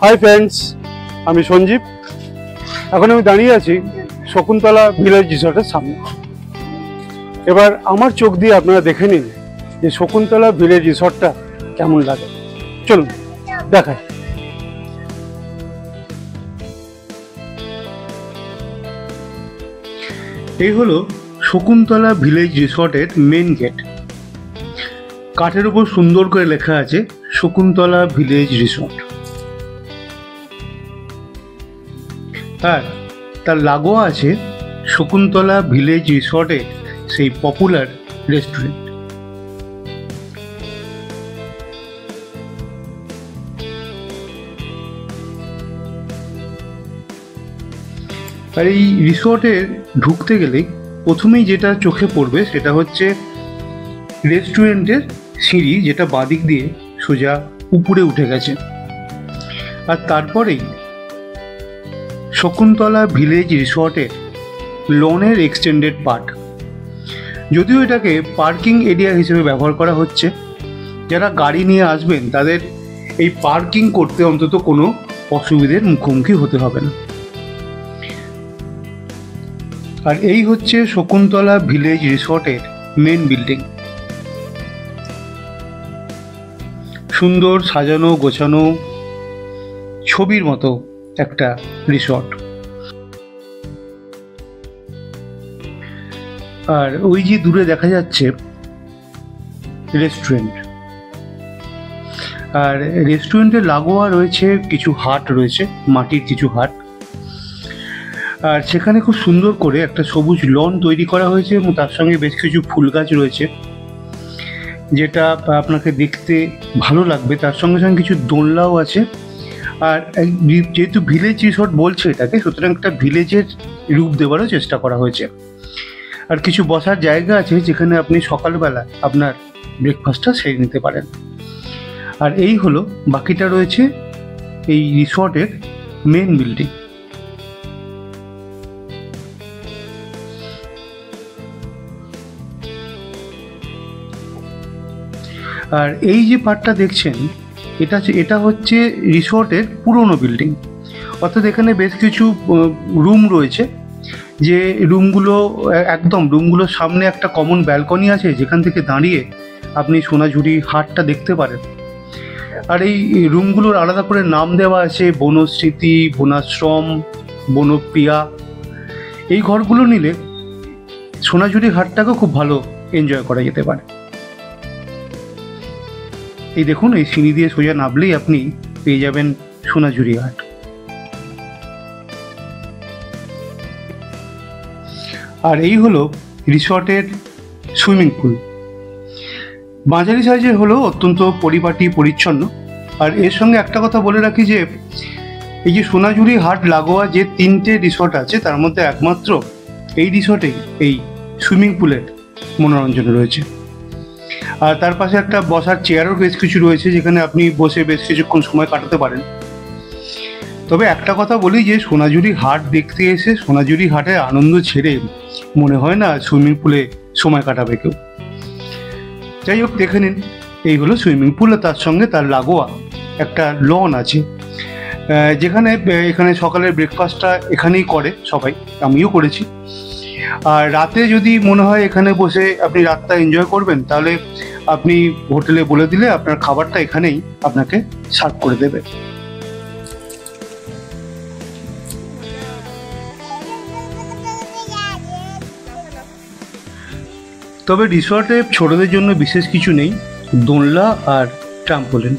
Hi friends, আমি সঞ্জীব। এখন আমি দাঁড়িয়ে আছি শকুন্তলা ভিলেজ রিসর্টের সামনে। এবার আমার চোখ দিয়ে আপনারা দেখে নিন যে শকুন্তলা ভিলেজ রিসর্টটা কেমন লাগে। চলুন দেখাই। এই হলো শকুন্তলা ভিলেজ রিসর্টের মেন গেট। কাঠের উপর সুন্দর করে লেখা আছে শকুন্তলা ভিলেজ রিসর্ট। আর তার লাগোয়া আছে শকুন্তলা ভিলেজ রিসর্টের সেই পপুলার রেস্টুরেন্ট। আর এই রিসর্টে ঢুকতে গেলে প্রথমেই যেটা চোখে পড়বে সেটা হচ্ছে রেস্টুরেন্টের সিঁড়ি, যেটা বাদিক দিয়ে সোজা উপরে উঠে গেছে। আর তারপরেই শকুন্তলা ভিলেজ রিসর্টের লনের এক্সটেন্ডেড পার্ট। যদিও এটাকে পার্কিং এরিয়া হিসেবে ব্যবহার করা হচ্ছে, যারা গাড়ি নিয়ে আসবেন তাদের এই পার্কিং করতে অন্তত কোনো অসুবিধার মুখোমুখি হতে হবে না। আর এই হচ্ছে শকুন্তলা ভিলেজ রিসর্টের মেন বিল্ডিং। সুন্দর সাজানো গোছানো ছবির মতো একটা রিসর্ট। আর ওই যে দূরে দেখা যাচ্ছে রেস্টুরেন্ট, আর রেস্টুরেন্টের লাগোয়া রয়েছে কিছু হাট, রয়েছে মাটির কিছু হাট। আর সেখানে খুব সুন্দর করে একটা সবুজ লন তৈরি করা হয়েছে এবং তার সঙ্গে বেশ কিছু ফুল গাছ রয়েছে, যেটা আপনাকে দেখতে ভালো লাগবে। তার সঙ্গে সঙ্গে কিছু দোলনাও আছে। আর যেহেতু ভিলেজ রিসর্ট বলছে এটাকে, সুতরাং একটা ভিলেজের রূপ দেওয়ারও চেষ্টা করা হয়েছে। আর কিছু বসার জায়গা আছে যেখানে আপনি সকালবেলা আপনার ব্রেকফাস্টটা সেরে নিতে পারেন। আর এই হলো বাকিটা রয়েছে এই রিসর্টের মেন বিল্ডিং। আর এই যে পার্টটা দেখছেন এটা হচ্ছে রিসর্টের পুরনো বিল্ডিং। অর্থাৎ এখানে বেশ কিছু রুম রয়েছে, যে রুমগুলোর সামনে একটা কমন ব্যালকনি আছে, যেখান থেকে দাঁড়িয়ে আপনি সোনাঝুরি হাটটা দেখতে পারেন। আর এই রুমগুলোর আলাদা করে নাম দেওয়া আছে বনস্মৃতি, বনাশ্রম, বনপ্রিয়া। এই ঘরগুলো নিলে সোনাঝুরি হাটটাকেও খুব ভালো এনজয় করা যেতে পারে। এই দেখুন, এই সিঁড়ি দিয়ে সোজা নামলেই আপনি পেয়ে যাবেন সোনাঝুরি হাট। আর এই হলো রিসর্টের সুইমিং পুল। মাঝারি সাইজের হলো, অত্যন্ত পরিপাটি পরিচ্ছন্ন। আর এর সঙ্গে একটা কথা বলে রাখি যে এই যে সোনাঝুরি হাট লাগোয়া যে 3টে রিসর্ট আছে, তার মধ্যে একমাত্র এই রিসর্টেই এই সুইমিং পুলের মনোরঞ্জন রয়েছে। আর তার পাশে একটা বসার চেয়ারও বেশ কিছু রয়েছে, যেখানে আপনি বসে বেশ কিছুক্ষণ সময় কাটাতে পারেন। তবে একটা কথা বলি যে সোনাঝুরি হাট দেখতে এসে সোনাঝুরি হাটের আনন্দ ছেড়ে মনে হয় না সুইমিং পুলে সময় কাটাবে কেউ। যাই হোক, দেখে নিন, এই হলো সুইমিং পুল। তার সঙ্গে তার লাগোয়া একটা লন আছে, এখানে সকালের ব্রেকফাস্টটা এখানেই করে সবাই, আমিও করেছি। আর রাতে যদি মনে হয় এখানে বসে আপনি রাতটা এনজয় করবেন, তাহলে আপনি হোটেলে বলে দিলে আপনার খাবারটা এখানেই আপনাকে সার্ভ করে দেবে। তবে রিসর্টে ছোটদের জন্য বিশেষ কিছু নেই, দোলনা আর ট্রাম্পোলিন।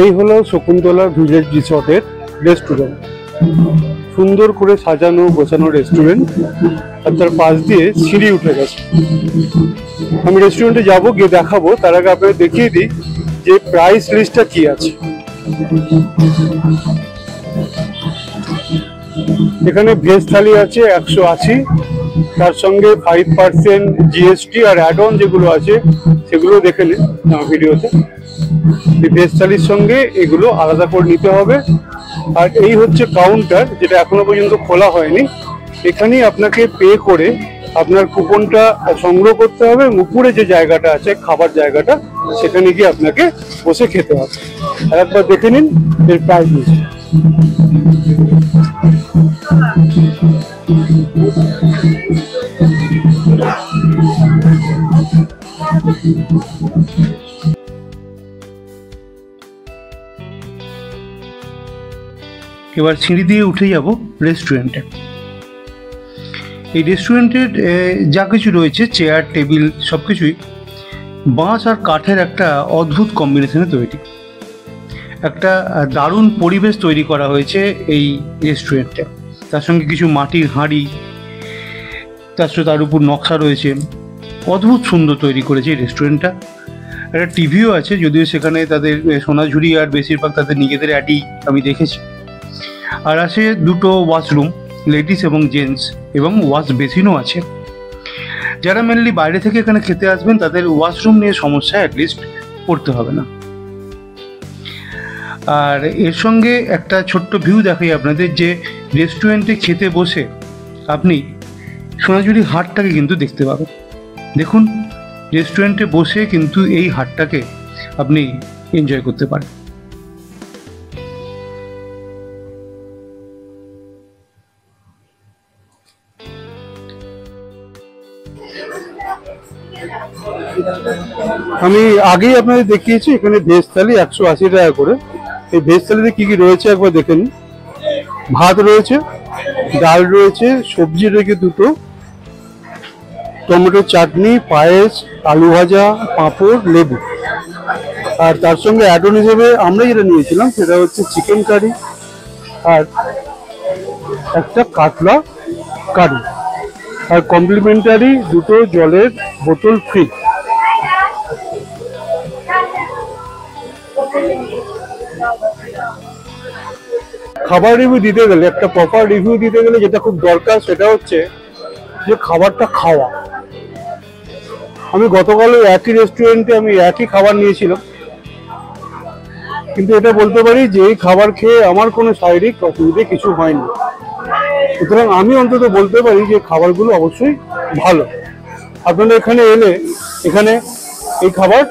এই হলো শকুন্তলা ভিলেজ রিসর্টের রেস্টুরেন্ট। সুন্দর করে সাজানো গোছানো রেস্টুরেন্ট, আর তার পাশ দিয়ে সিঁড়ি উঠে গেছে। আমি রেস্টুরেন্টে যাব, গিয়ে দেখাবো। তার আগে আপনাকে দেখিয়ে দিই যে প্রাইস লিস্টটা কি আছে। এখানে ভেজ থালি আছে 180, তার সঙ্গে 5% জিএসটি আর অ্যাড অন যেগুলো আছে সেগুলো দেখে নিন ভিডিওতে। এই ভেজ থালির সঙ্গে এগুলো আলাদা করে নিতে হবে। আর এই হচ্ছে কাউন্টার, যেটা এখনো পর্যন্ত খোলা হয়নি। এখানেই আপনাকে পে করে আপনার কুপনটা সংগ্রহ করতে হবে এবং উপরে যে জায়গাটা আছে খাবার জায়গাটা সেখানে গিয়ে আপনাকে বসে খেতে হবে। আর একবার দেখে নিন এর প্রাইস লিস্ট। এবার সিঁড়ি দিয়ে উঠে যাব রেস্টুরেন্টে। এই রেস্টুরেন্টের যা কিছু রয়েছে চেয়ার টেবিল সব কিছুই বাঁশ আর কাঠের একটা অদ্ভুত কম্বিনেশনে তৈরি। একটা দারুণ পরিবেশ তৈরি করা হয়েছে এই রেস্টুরেন্টে। তার সঙ্গে কিছু মাটির হাঁড়ি, তার উপর নকশা রয়েছে, অদ্ভুত সুন্দর তৈরি করেছে এই রেস্টুরেন্টটা। একটা টিভিও আছে, যদিও সেখানে তাদের সোনাঝুরি আর বেশিরভাগ তাদের নিজেদের অ্যাডই আমি দেখেছি। আর আছে দুটো ওয়াশরুম, লেডিস এবং জেন্টস, এবং ওয়াশ বেসিনও আছে। যারা মেনলি বাইরে থেকে এখানে খেতে আসবেন তাদের ওয়াশরুম নিয়ে সমস্যা অ্যাটলিস্ট পড়তে হবে না। আর এর সঙ্গে একটা ছোট্ট ভিউ দেখাই আপনাদের, যে রেস্টুরেন্টে খেতে বসে আপনি সোনাঝুরি হাটটাকে কিন্তু দেখতে পাবেন। দেখুন, রেস্টুরেন্টে বসে কিন্তু এই হাটটাকে আপনি এনজয় করতে পারেন। আমি আগেই আপনাদের দেখিয়েছি এখানে ভেজ থালি 180 টাকা করে। এই ভেজ থালিতে কি কি রয়েছে একবার দেখে নিন। ভাত রয়েছে, ডাল রয়েছে, সবজি রয়েছে দুটো, টমেটো চাটনি, পায়েস, আলু ভাজা, পাঁপড়, লেবু। আর তার সঙ্গে অ্যাড অন হিসেবে আমরা যেটা নিয়েছিলাম সেটা হচ্ছে চিকেন কারি আর একটা কাতলা কারি, আর কমপ্লিমেন্টারি দুটো জলের বোতল ফ্রি। খাবার রিভিউ দিতে গেলে, একটা প্রপার রিভিউ দিতে গেলে যেটা খুব দরকার সেটা হচ্ছে যে খাবারটা খাওয়া। আমি গতকালও একই রেস্টুরেন্টে আমি একই খাবার নিয়েছিলাম, কিন্তু এটা বলতে পারি যে এই খাবার খেয়ে আমার কোনো শারীরিক অসুবিধে কিছু হয়নি। সুতরাং আমি অন্তত বলতে পারি যে খাবারগুলো অবশ্যই ভালো। আপনারা এখানে এলে এখানে এই খাবার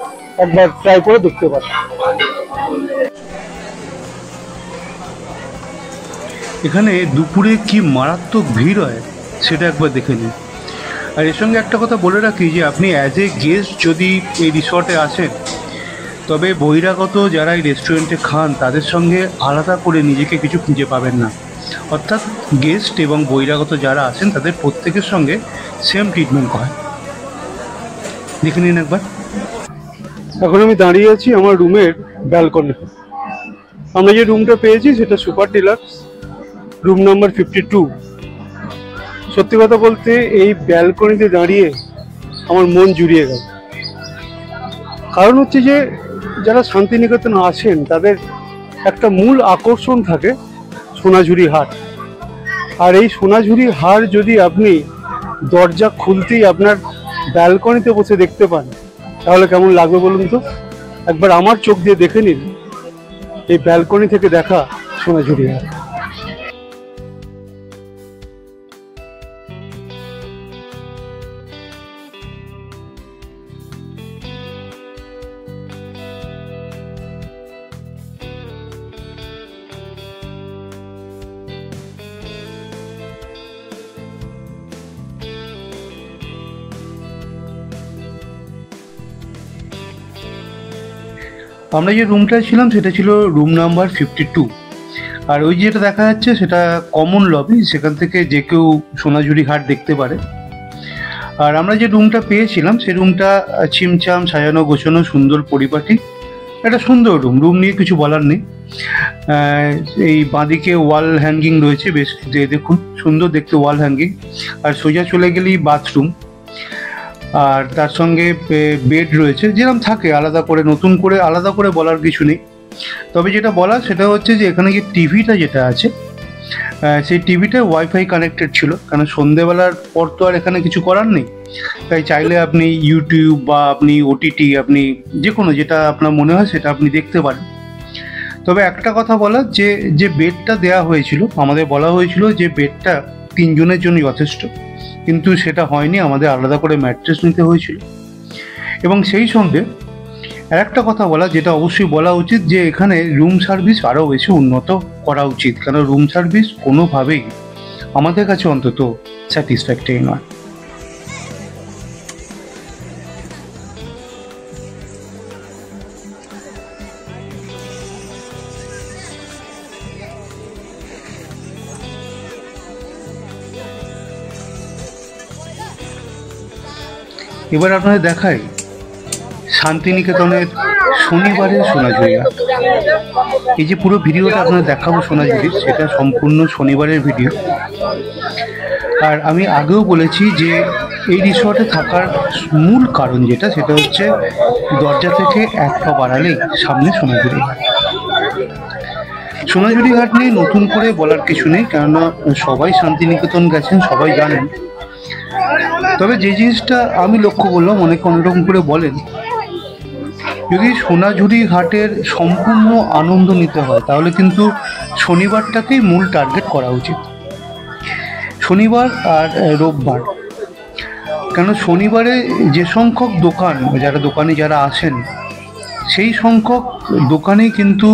একবার ট্রাই করে দেখতে পারেন। এখানে দুপুরে কি মারাত্মক ভিড় হয় সেটা একবার দেখে নিন। আর এর সঙ্গে একটা কথা বলে রাখি যে আপনি অ্যাজ এ গেস্ট যদি এই রিসর্টে আসেন, তবে বহিরাগত যারা এই রেস্টুরেন্টে খান তাদের সঙ্গে আলাদা করে নিজেকে কিছু খুঁজে পাবেন না। অর্থাৎ গেস্ট এবং বহিরাগত যারা আসেন তাদের প্রত্যেকের সঙ্গে সেম ট্রিটমেন্ট হয়। দেখে নিন একবার। এখন আমি দাঁড়িয়ে আছি আমার রুমের ব্যালকনিতে। আমরা যে রুমটা পেয়েছি সেটা সুপার ডিলাক্স, রুম নাম্বার 52। সত্যি কথা বলতে এই ব্যালকনিতে দাঁড়িয়ে আমার মন জুড়িয়ে গেল। কারণ হচ্ছে যে যারা শান্তিনিকেতন আসেন তাদের একটা মূল আকর্ষণ থাকে সোনাঝুরি হাট। আর এই সোনাঝুরি হাট যদি আপনি দরজা খুলতেই আপনার ব্যালকনিতে বসে দেখতে পান তাহলে কেমন লাগবে বলুন তো। একবার আমার চোখ দিয়ে দেখে নিন এই ব্যালকনি থেকে দেখা সোনাঝুরি হাট। আমরা যে রুমটায় ছিলাম সেটা ছিল রুম নাম্বার 52। আর ওই যেটা দেখা যাচ্ছে সেটা কমন লবি, সেখান থেকে যে কেউ সোনাঝুরি হাট দেখতে পারে। আর আমরা যে রুমটা পেয়েছিলাম সেই রুমটা ছিমছাম সাজানো গোছানো সুন্দর পরিপাটি, একটা সুন্দর রুম নিয়ে কিছু বলার নেই। এই বাঁদিকে ওয়াল হ্যাঙ্গিং রয়েছে, বেশ দেখুন সুন্দর দেখতে ওয়াল হ্যাঙ্গিং। আর সোজা চলে গেলেই বাথরুম, আর তার সঙ্গে বেড রয়েছে যেরকম থাকে আলাদা করে, নতুন করে আলাদা করে বলার কিছু নেই। তবে যেটা বলার সেটা হচ্ছে যে এখানে যে টিভিটা যেটা আছে সেই টিভিটা ওয়াইফাই কানেক্টেড ছিল, কারণ সন্ধেবেলার পর তো আর এখানে কিছু করার নেই। তাই চাইলে আপনি ইউটিউব বা আপনি ওটিটি আপনি যে কোনো যেটা আপনার মনে হয় সেটা আপনি দেখতে পারেন। তবে একটা কথা বলার, যে বেডটা দেওয়া হয়েছিল আমাদের বলা হয়েছিল যে বেডটা 3 জনের জন্য যথেষ্ট, কিন্তু সেটা হয়নি, আমাদের আলাদা করে ম্যাট্রেস নিতে হয়েছিল। এবং সেই সঙ্গে আর একটা কথা বলা, যেটা অবশ্যই বলা উচিত, যে এখানে রুম সার্ভিস আরও বেশি উন্নত করা উচিত, কারণ রুম সার্ভিস কোনোভাবেই আমাদের কাছে অন্তত স্যাটিসফ্যাক্টরি নয়। এবার আপনাদের দেখাই শান্তিনিকেতনের শনিবারের সোনাঝুরি হাট। এই যে পুরো ভিডিওটা আপনাদের দেখাবো সোনাঝুরির, সেটা সম্পূর্ণ শনিবারের ভিডিও। আর আমি আগেও বলেছি যে এই রিসর্টে থাকার মূল কারণ যেটা, সেটা হচ্ছে দরজা থেকে 1 পা বাড়ালেই সামনে সোনাঝুরি হাট। সোনাঝুরি হাট নিয়ে নতুন করে বলার কিছু নেই, কেননা সবাই শান্তিনিকেতন গেছেন, সবাই জানেন। তবে যে জিনিসটা আমি লক্ষ্য করলাম, অনেকে অন্যরকম করে বলেন, যদি সোনাঝুরি হাটের সম্পূর্ণ আনন্দ নিতে হয় তাহলে কিন্তু শনিবারটাকেই মূল টার্গেট করা উচিত, শনিবার আর রোববার। কেন শনিবারে যে সংখ্যক দোকান, দোকানে যারা আসেন, সেই সংখ্যক দোকানেই কিন্তু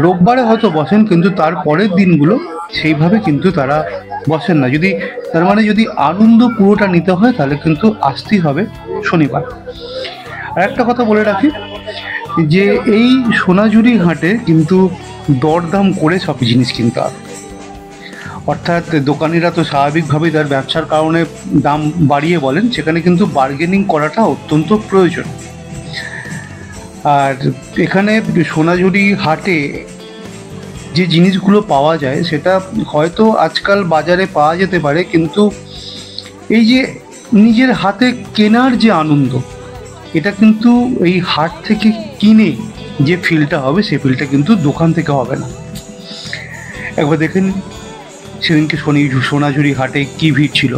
রোববারে হয়তো বসেন, কিন্তু তার পরের দিনগুলো সেইভাবে কিন্তু তারা বসেন না। তার মানে যদি আনন্দ পুরোটা নিতে হয় তাহলে কিন্তু আসতেই হবে শনিবার। আর একটা কথা বলে রাখি, যে এই সোনাঝুরি হাটে কিন্তু দরদাম করে সব জিনিস কিনতে হবে। অর্থাৎ দোকানিরা তো স্বাভাবিকভাবেই তার ব্যবসার কারণে দাম বাড়িয়ে বলেন, সেখানে কিন্তু বার্গেনিং করাটা অত্যন্ত প্রয়োজন। আর এখানে সোনাঝুরি হাটে যে জিনিসগুলো পাওয়া যায় সেটা হয়তো আজকাল বাজারে পাওয়া যেতে পারে, কিন্তু এই যে নিজের হাতে কেনার যে আনন্দ, এটা কিন্তু এই হাট থেকে কিনে যে ফিলটা হবে, সেই ফিলটা কিন্তু দোকান থেকে হবে না। একবার দেখেন সেদিনকে সোনাঝুরি হাটে কি ভিড় ছিল।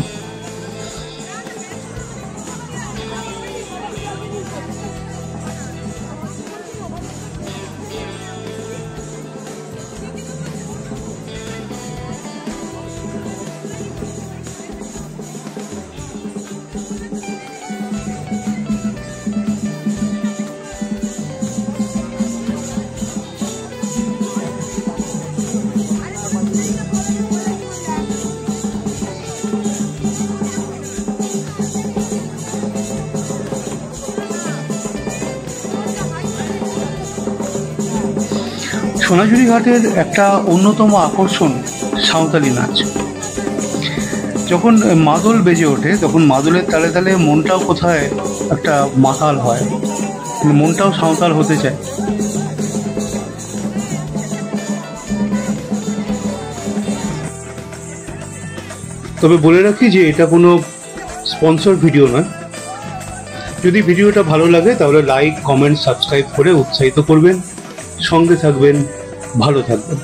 সোনাঝুরি ঘাটের একটা অন্যতম আকর্ষণ সাঁওতালি নাচ। যখন মাদল বেজে ওঠে তখন মাদলের তালে তালে মনটাও কোথায় একটা মাতাল হয়, মনটাও সাঁওতাল হতে চায়। তবে বলে রাখি যে এটা কোনো স্পন্সর ভিডিও নয়। যদি ভিডিওটা ভালো লাগে তাহলে লাইক, কমেন্ট, সাবস্ক্রাইব করে উৎসাহিত করবেন। সঙ্গে থাকবেন, ভালো থাকবেন।